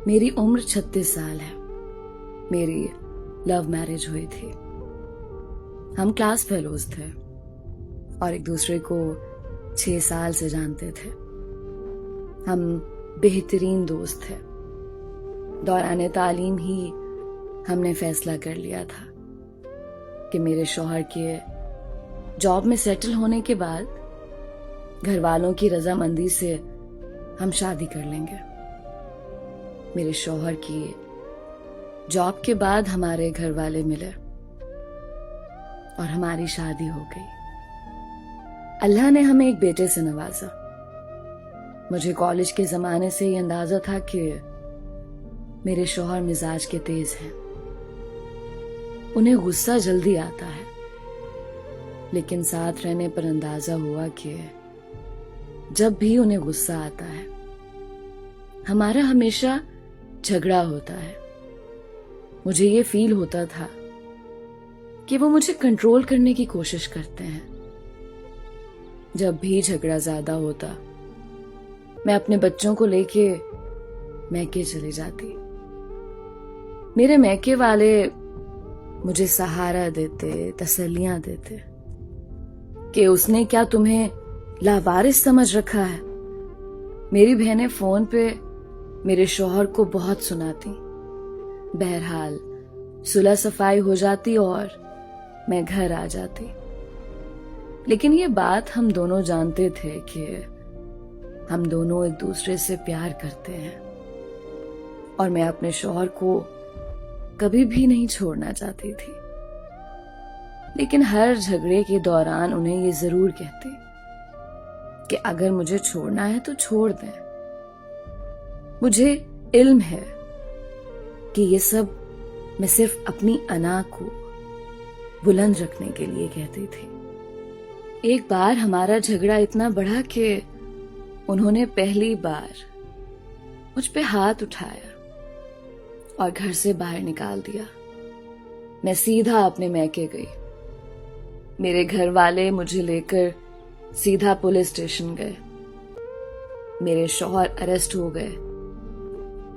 मेरी उम्र 36 साल है। मेरी लव मैरिज हुई थी। हम क्लास फेलोज थे और एक दूसरे को 6 साल से जानते थे। हम बेहतरीन दोस्त थे। दौरान तालीम ही हमने फैसला कर लिया था कि मेरे शौहर के जॉब में सेटल होने के बाद घर वालों की रजामंदी से हम शादी कर लेंगे। मेरे शौहर की जॉब के बाद हमारे घर वाले मिले और हमारी शादी हो गई। अल्लाह ने हमें एक बेटे से नवाजा। मुझे कॉलेज के जमाने से ये अंदाजा था कि मेरे शौहर मिजाज के तेज हैं। उन्हें गुस्सा जल्दी आता है, लेकिन साथ रहने पर अंदाजा हुआ कि जब भी उन्हें गुस्सा आता है हमारा हमेशा झगड़ा होता है। मुझे ये फील होता था कि वो मुझे कंट्रोल करने की कोशिश करते हैं। जब भी झगड़ा ज्यादा होता मैं अपने बच्चों को लेके मैके चली जाती। मेरे मैके वाले मुझे सहारा देते, तसल्लियां देते कि उसने क्या तुम्हें लावारिस समझ रखा है। मेरी बहनें फोन पे मेरे शौहर को बहुत सुनाती। बहरहाल सुलह सफाई हो जाती और मैं घर आ जाती। लेकिन ये बात हम दोनों जानते थे कि हम दोनों एक दूसरे से प्यार करते हैं और मैं अपने शौहर को कभी भी नहीं छोड़ना चाहती थी। लेकिन हर झगड़े के दौरान उन्हें ये जरूर कहती कि अगर मुझे छोड़ना है तो छोड़ दें। मुझे इल्म है कि ये सब मैं सिर्फ अपनी अना को बुलंद रखने के लिए कहती थी। एक बार हमारा झगड़ा इतना बढ़ा कि उन्होंने पहली बार मुझ पे हाथ उठाया और घर से बाहर निकाल दिया। मैं सीधा अपने मैके गई। मेरे घर वाले मुझे लेकर सीधा पुलिस स्टेशन गए। मेरे शौहर अरेस्ट हो गए।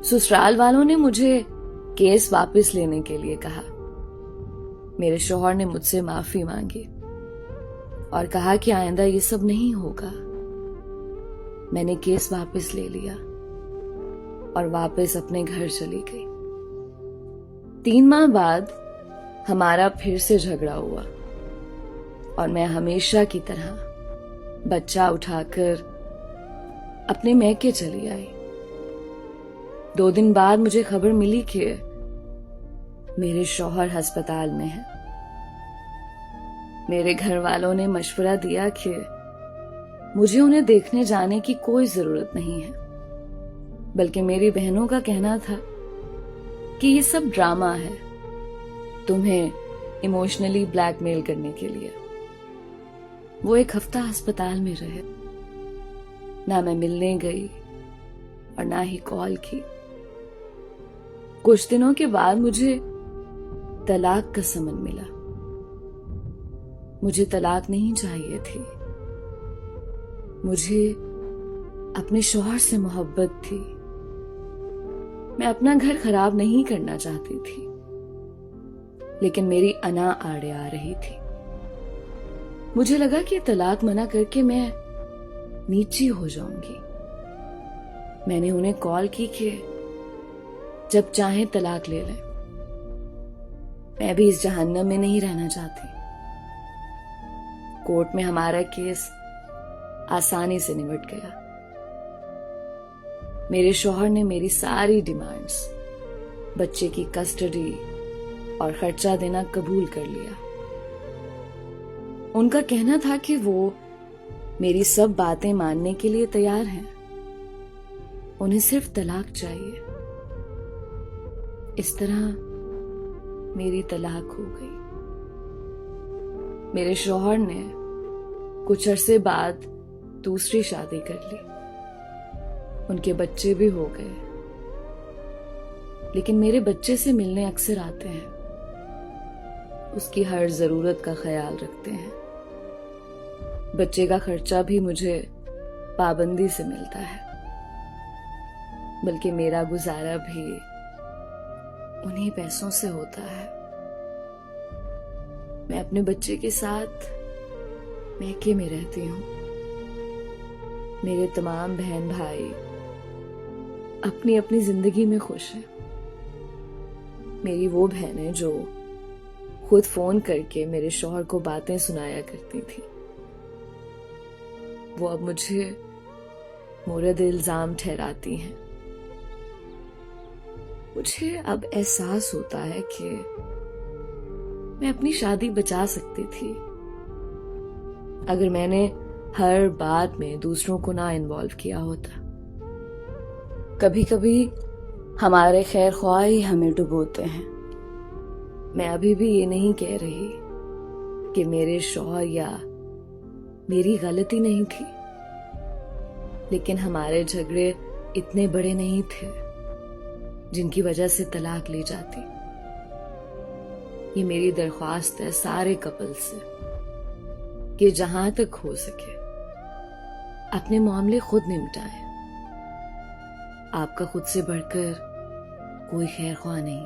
ससुराल वालों ने मुझे केस वापस लेने के लिए कहा। मेरे शौहर ने मुझसे माफी मांगी और कहा कि आइंदा ये सब नहीं होगा। मैंने केस वापस ले लिया और वापस अपने घर चली गई। 3 माह बाद हमारा फिर से झगड़ा हुआ और मैं हमेशा की तरह बच्चा उठाकर अपने मैके चली आई। 2 दिन बाद मुझे खबर मिली कि मेरे शौहर अस्पताल में है। मेरे घर वालों ने मशवरा दिया कि मुझे उन्हें देखने जाने की कोई जरूरत नहीं है, बल्कि मेरी बहनों का कहना था कि ये सब ड्रामा है, तुम्हें इमोशनली ब्लैकमेल करने के लिए। वो 1 हफ्ता अस्पताल में रहे। ना मैं मिलने गई और ना ही कॉल की। कुछ दिनों के बाद मुझे तलाक का समन मिला। मुझे तलाक नहीं चाहिए थी। मुझे अपने शौहर से मोहब्बत थी। मैं अपना घर खराब नहीं करना चाहती थी, लेकिन मेरी अना आड़े आ रही थी। मुझे लगा कि तलाक मना करके मैं नीची हो जाऊंगी। मैंने उन्हें कॉल की कि जब चाहे तलाक ले लें। मैं भी इस जहन्नम में नहीं रहना चाहती। कोर्ट में हमारा केस आसानी से निपट गया। मेरे शौहर ने मेरी सारी डिमांड्स, बच्चे की कस्टडी और खर्चा देना कबूल कर लिया। उनका कहना था कि वो मेरी सब बातें मानने के लिए तैयार हैं। उन्हें सिर्फ तलाक चाहिए। इस तरह मेरी तलाक हो गई। मेरे शौहर ने कुछ अरसे बाद दूसरी शादी कर ली। उनके बच्चे भी हो गए, लेकिन मेरे बच्चे से मिलने अक्सर आते हैं। उसकी हर जरूरत का ख्याल रखते हैं। बच्चे का खर्चा भी मुझे पाबंदी से मिलता है। बल्कि मेरा गुजारा भी उन्हीं पैसों से होता है। मैं अपने बच्चे के साथ मैके में रहती हूँ। मेरे तमाम बहन भाई अपनी अपनी जिंदगी में खुश हैं। मेरी वो बहनें जो खुद फोन करके मेरे शौहर को बातें सुनाया करती थी, वो अब मुझे मुर्द इल्जाम ठहराती हैं। मुझे अब एहसास होता है कि मैं अपनी शादी बचा सकती थी अगर मैंने हर बात में दूसरों को ना इन्वॉल्व किया होता। कभी कभी हमारे खैर ख्वाह ही हमें डुबोते हैं। मैं अभी भी ये नहीं कह रही कि मेरे शौहर या मेरी गलती नहीं थी, लेकिन हमारे झगड़े इतने बड़े नहीं थे जिनकी वजह से तलाक ली जाती। ये मेरी दरख्वास्त है सारे कपल से कि जहां तक हो सके अपने मामले खुद निपटाएं। आपका खुद से बढ़कर कोई खैर ख्वाह नहीं।